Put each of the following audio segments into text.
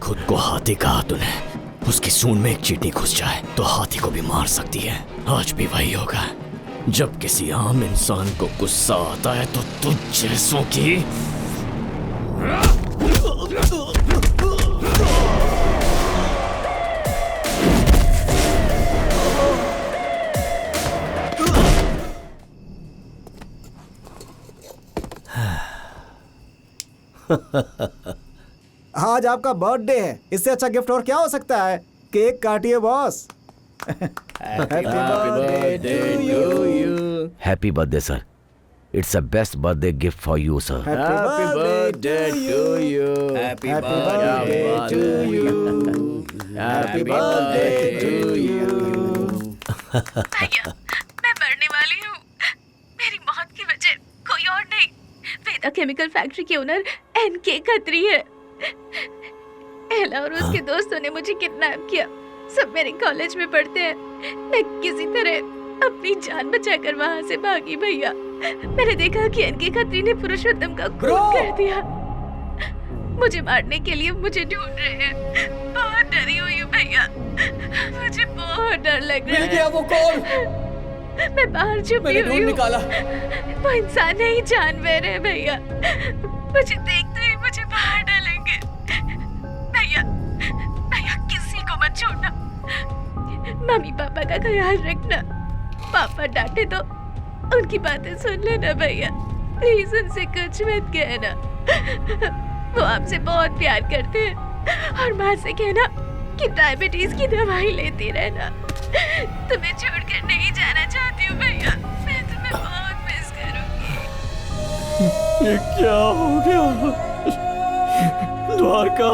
खुद को हाथी कहा तूने। उसकी सूंड में एक चींटी घुस जाए तो हाथी को भी मार सकती है। आज भी वही होगा। जब किसी आम इंसान को गुस्सा आता है तो तुझ जैसों की आज आपका बर्थडे है, इससे अच्छा गिफ्ट और क्या हो सकता है। केक काटिए boss. Happy birthday sir. It's the best birthday gift for you sir. Happy birthday to you. Happy birthday to you. Happy birthday to you. भैया, मैं मरने वाली हूँ। मेरी मौत की वजह कोई और नहीं, वेदा केमिकल फैक्ट्री के ओनर एनके खत्री है। एला और उसके दोस्तों ने मुझे किडनैप किया। सब मेरे कॉलेज में पढ़ते हैं। मैं किसी तरह अपनी जान बचाकर वहाँ से भागी भैया। मैंने देखा कि एनके खत्री ने पुरुषोत्तम का खून कर दिया। मुझे मारने के लिए मुझे ढूंढ रहे हैं। बहुत डरी हुई हूँ भैया, मुझे बहुत डर लग रहा है। मिल गया वो कॉल। मैं बाहर छुपी हुई हूँ। निकाला। वो इंसान नहीं, जानवर है भैया। मुझे देखते ही मुझे बाहर डालेंगे। भैया, भैया किसी को मत छोड़ना। मम्मी पापा का ख्याल रखना। पापा डांटे तो उनकी बातें सुन लेना भैया। प्लीज उनसे कुछ मत कहना। वो आपसे बहुत प्यार करते हैं। और माँ से कहना कि डायबिटीज की दवाई लेती रहना। तुम्हें छोड़कर नहीं जाना चाहती हूँ भैया। मैं तुम्हें बहुत मिस करूंगी। ये क्या हो गया द्वारका?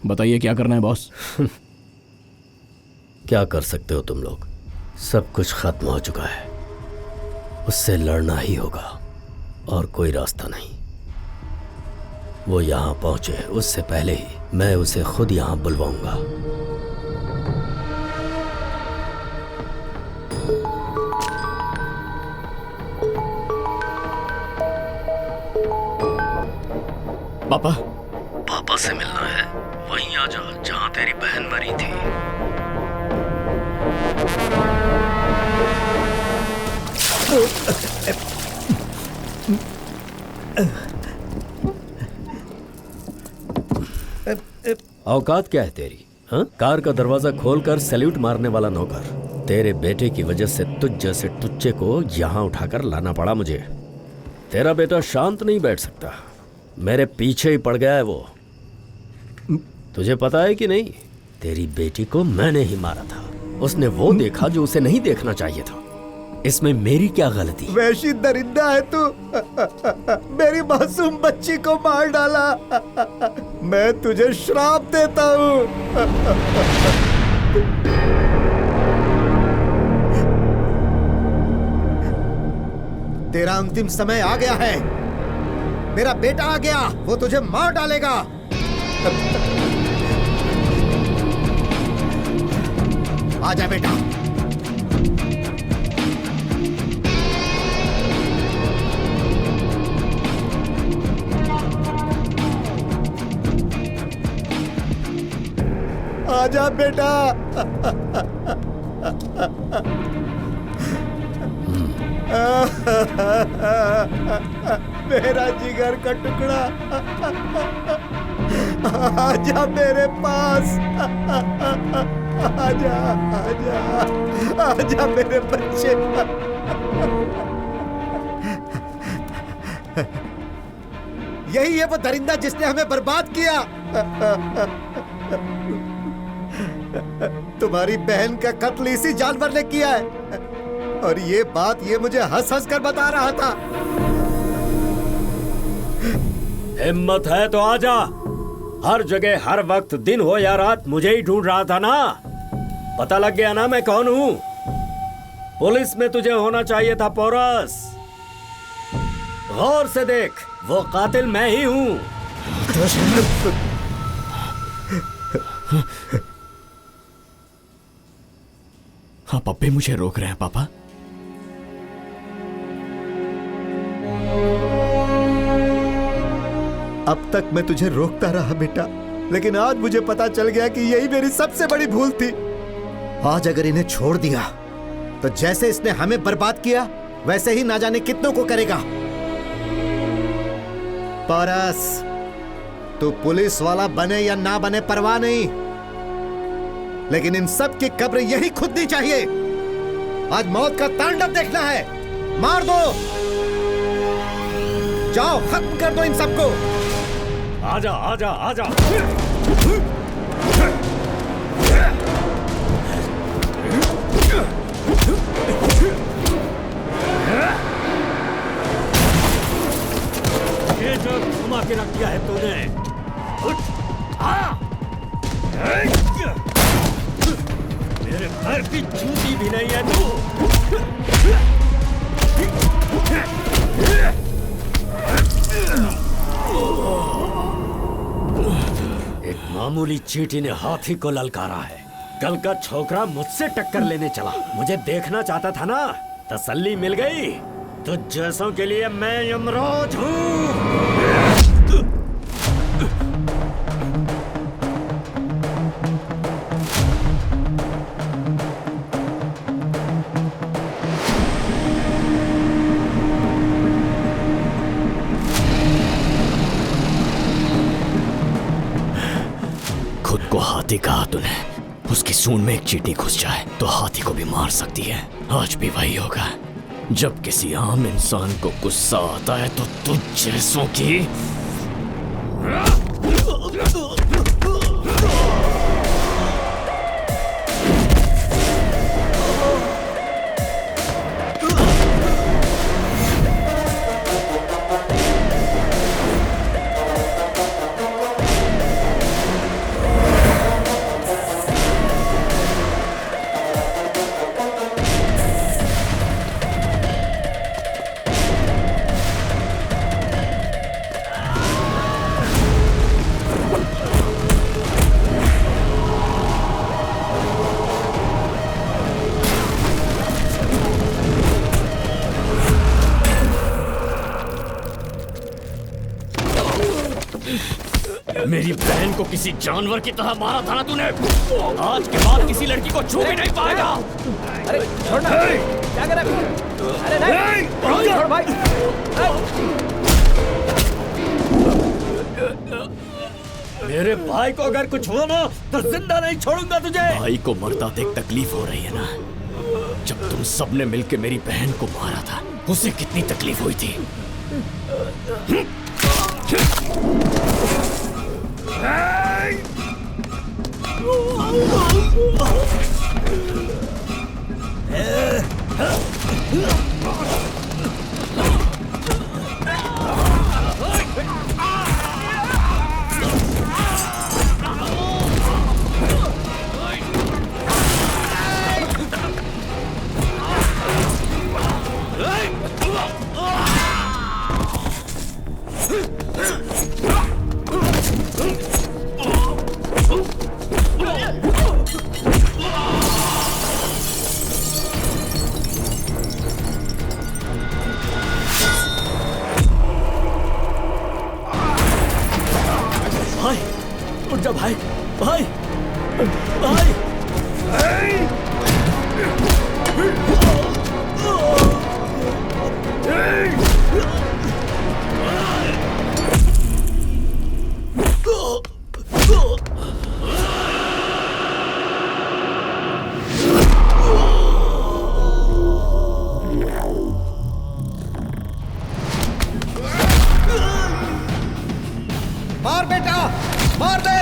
बताइए क्या करना है बॉस? क्या कर सकते हो तुम लोग? सब कुछ खत्म हो चुका है। उससे लड़ना ही होगा और कोई रास्ता नहीं। वो यहाँ पहुंचे उससे पहले ही मैं उसे खुद यहाँ बुलवाऊंगा। पापा, पापा से मिलना है? वहीं आ जा जहाँ तेरी बहन मरी थी। औकात क्या है तेरी? हाँ? कार का दरवाजा खोलकर सैल्यूट मारने वाला नौकर। तेरे बेटे की वजह से तुझ जैसे टुच्चे को यहाँ उठाकर लाना पड़ा मुझे। तेरा बेटा शांत नहीं बैठ सकता। मेरे पीछे ही पड़ गया है वो। तुझे पता है कि नहीं, तेरी बेटी को मैंने ही मारा था। उसने वो देखा जो उसे नहीं देखना चाहिए था। इसमें मेरी क्या गलती? वैशी दरिंदा है तू। मेरी मासूम बच्ची को मार डाला। मैं तुझे श्राप देता हूँ। तेरा अंतिम समय आ गया है। मेरा बेटा आ गया, वो तुझे मार डालेगा। आजा बेटा। आजा बेटा। मेरा जिगर का टुकड़ा, आजा मेरे पास। आजा आजा आजा मेरे बच्चे। यही है वो दरिंदा जिसने हमें बर्बाद किया। तुम्हारी बहन का कत्ल इसी जानवर ने किया है। और ये बात ये मुझे हंस हंस कर बता रहा था। हिम्मत है तो आजा। हर जगह हर वक्त दिन हो या रात मुझे ही ढूंढ रहा था ना। पता लग गया ना मैं कौन हूं। पुलिस में तुझे होना चाहिए था पोरस। गौर से देख, वो कातिल मैं ही हूं। हाँ पप्पी मुझे रोक रहे हैं पापा। अब तक मैं तुझे रोकता रहा बेटा, लेकिन आज मुझे पता चल गया कि यही मेरी सबसे बड़ी भूल थी। आज अगर इन्हें छोड़ दिया तो जैसे इसने हमें बर्बाद किया वैसे ही ना जाने कितनों को करेगा। पारस, तू पुलिस वाला बने या ना बने परवाह नहीं, लेकिन इन सब की कब्र यही खुदनी चाहिए। आज मौत का तांडव देखना है। मार दो, जाओ खत्म कर दो इन सबको। आजा आजा आजा। ये जो घुमा के रख दिया है तूने, मेरे पैर की जूती भी नहीं है तू। एक मामूली चींटी ने हाथी को ललकारा है। कल का छोकरा मुझसे टक्कर लेने चला। मुझे देखना चाहता था ना, तसल्ली मिल गई। तो जैसों के लिए मैं यमराज हूँ। हाथी कहा तूने, उसकी सूंड में एक चींटी घुस जाए तो हाथी को भी मार सकती है। आज भी वही होगा। जब किसी आम इंसान को गुस्सा आता है तो तुझ जैसों की मेरी बहन को किसी जानवर की तरह मारा था ना तूने। आज के बाद किसी लड़की को छू भी नहीं पाएगा। अरे छोड़ना, क्या कर रहा है? अरे नहीं, छोड़ भाई। मेरे भाई को अगर कुछ हुआ ना तो जिंदा नहीं छोड़ूंगा तुझे। भाई को मरता देख तकलीफ हो रही है ना। जब तुम सबने मिलकर मेरी बहन को मारा था, उसे कितनी तकलीफ हुई थी। भाई उठ जा भाई, भाई भाई। मार बेटा, मार दे।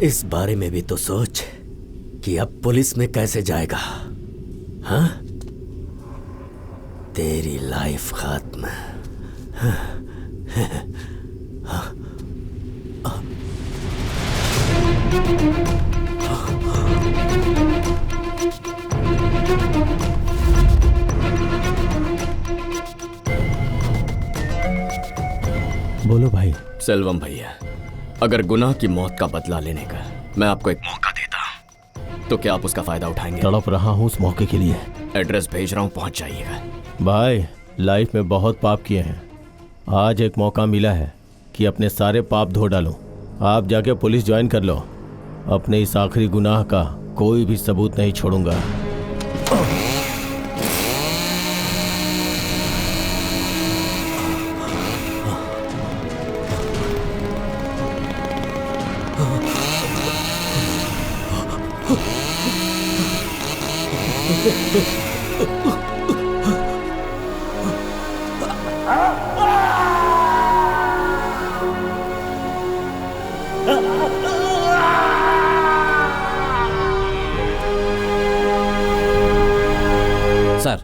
इस बारे में भी तो सोच कि अब पुलिस में कैसे जाएगा। हाँ, तेरी लाइफ खत्म। बोलो भाई। सेल्वम भैया, अगर गुनाह की मौत का बदला लेने का मैं आपको एक मौका देता हूं, तो क्या आप उसका फायदा उठाएंगे? तड़प रहा हूँ उस मौके के लिए। एड्रेस भेज रहा हूं, पहुंच जाइएगा। भाई, लाइफ में बहुत पाप किए हैं, आज एक मौका मिला है कि अपने सारे पाप धो डालूं। आप जाके पुलिस ज्वाइन कर लो, अपने इस आखिरी गुनाह का कोई भी सबूत नहीं छोड़ूंगा। सर,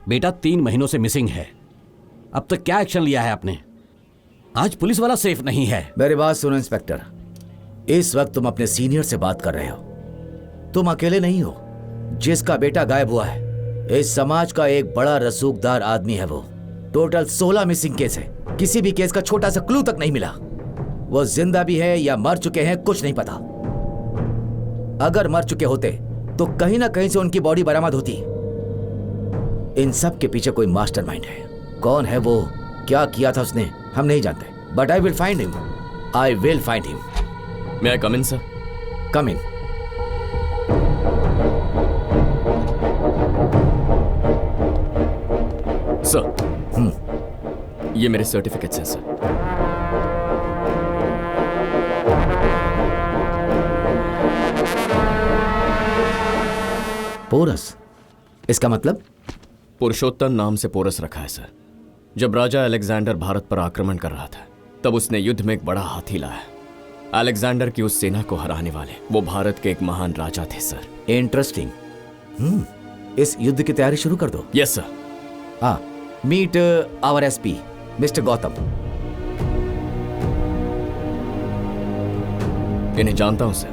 बेटा 3 महीनों से मिसिंग है। अब तक क्या एक्शन लिया है आपने? आज पुलिस वाला सेफ नहीं है। मेरी बात सुनो इंस्पेक्टर, इस वक्त तुम अपने सीनियर से बात कर रहे हो। तुम अकेले नहीं हो जिसका बेटा गायब हुआ है। इस समाज का एक बड़ा रसूखदार आदमी है वो। टोटल 16 मिसिंग केस है, किसी भी केस का छोटा सा क्लू तक नहीं मिला। वो जिंदा भी है या मर चुके हैं कुछ नहीं पता। अगर मर चुके होते तो कहीं ना कहीं से उनकी बॉडी बरामद होती। इन सब के पीछे कोई मास्टरमाइंड है। कौन है वो, क्या किया था उसने, हम नहीं जानते, but I will find him. I will find him. May I come in sir? Come in. Sir, ये मेरे सर्टिफिकेट्स हैं सर। पोरस, इसका मतलब? पुरुषोत्तम नाम से पोरस रखा है सर। जब राजा अलेक्जेंडर भारत पर आक्रमण कर रहा था तब उसने युद्ध में एक बड़ा हाथी लाया। अलेक्जेंडर की उस सेना को हराने वाले वो भारत के एक महान राजा थे सर। इंटरेस्टिंग। इस युद्ध की तैयारी शुरू कर दो। Yes sir. हाँ, meet our SP mister Gautam. इन्हें जानता हूं सर।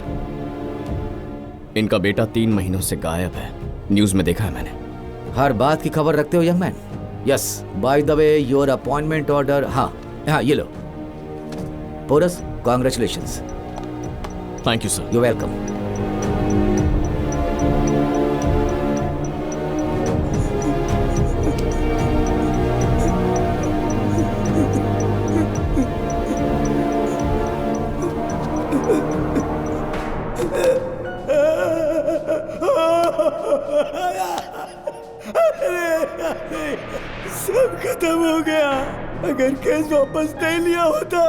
इनका बेटा 3 महीनों से गायब है, न्यूज में देखा है मैंने। हर बात की खबर रखते हो young man. Yes, by the way your appointment order. हाँ हाँ, ये लो। Porus, congratulations. Thank you sir. You welcome. सब खत्म हो गया। अगर केस वापस नहीं लिया होता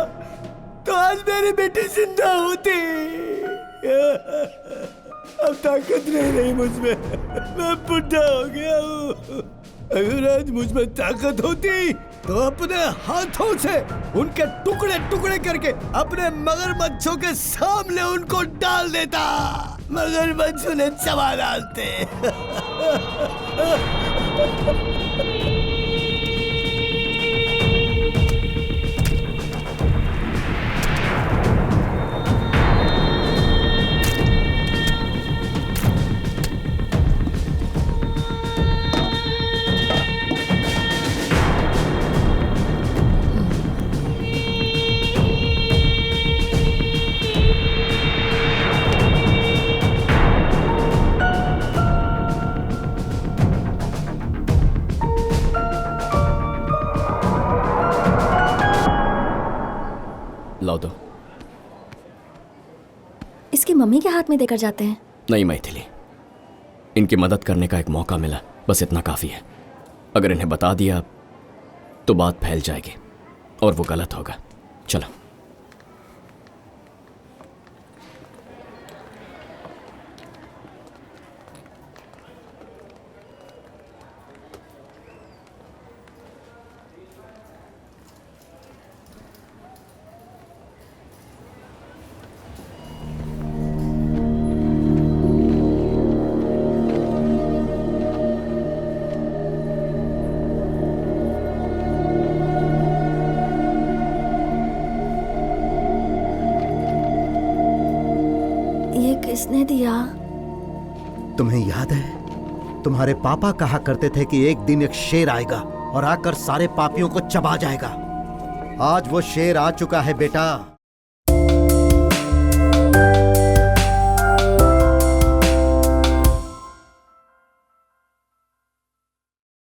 तो आज मेरी बेटी जिंदा होती। अब ताकत नहीं रही मुझमें, मैं बुढ़ा हो गया हूँ। अगर आज मुझमें ताकत होती तो अपने हाथों से उनके टुकड़े टुकड़े करके अपने मगरमच्छों के सामने उनको डाल देता। मगरमच्छ उन्हें चबा डालते। हाथ में देकर जाते हैं। नहीं मैथिली, इनकी मदद करने का एक मौका मिला, बस इतना काफी है। अगर इन्हें बता दिया तो बात फैल जाएगी और वो गलत होगा। चलो। किसने दिया? तुम्हें याद है, तुम्हारे पापा कहा करते थे कि एक दिन एक शेर आएगा और आकर सारे पापियों को चबा जाएगा। आज वो शेर आ चुका है बेटा।